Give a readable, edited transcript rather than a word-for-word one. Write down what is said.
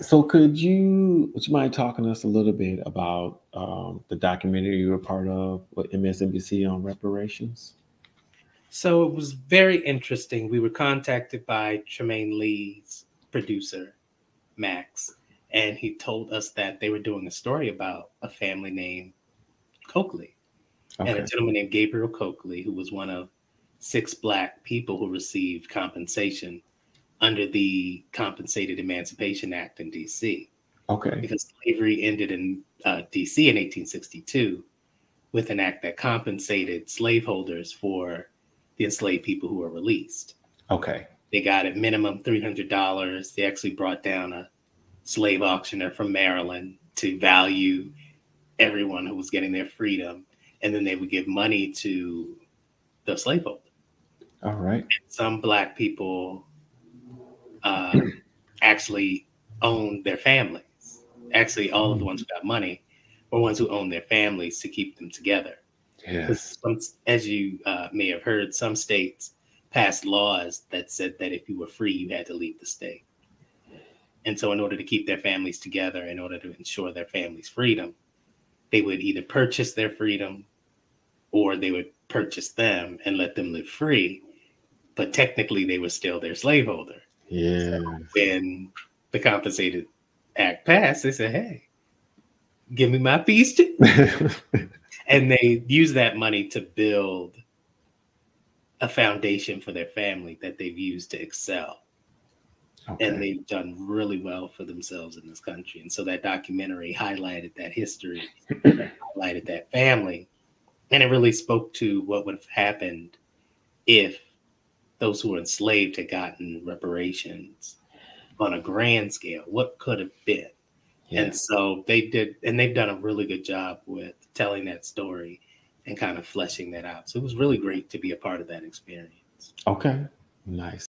So would you mind talking to us a little bit about the documentary you were part of with MSNBC on reparations? So it was very interesting. We were contacted by Tremaine Lee's producer, Max, and he told us that they were doing a story about a family named Coakley and a Okay. gentleman named Gabriel Coakley, who was one of 6 Black people who received compensation under the Compensated Emancipation Act in D.C. Okay. because slavery ended in D.C. in 1862 with an act that compensated slaveholders for the enslaved people who were released. Okay. They got at minimum $300. They actually brought down a slave auctioneer from Maryland to value everyone who was getting their freedom. And then they would give money to the slaveholder. All right. Some Black people actually owned their families. Actually, all of the ones who got money were ones who owned their families to keep them together. Yes. As you may have heard, some states passed laws that said that if you were free, you had to leave the state. And so in order to keep their families together, in order to ensure their families' freedom, they would either purchase their freedom or they would purchase them and let them live free. But technically, they were still their slaveholder. Yeah. So when the Compensated Act passed, they said, hey, give me my piece too. And they use that money to build a foundation for their family that they've used to excel. Okay. And they've done really well for themselves in this country. And so that documentary highlighted that history, highlighted that family. And it really spoke to what would have happened if those who were enslaved had gotten reparations on a grand scale. What could have been? Yeah. And so they did, and they've done a really good job with telling that story and kind of fleshing that out. So it was really great to be a part of that experience. Okay, nice.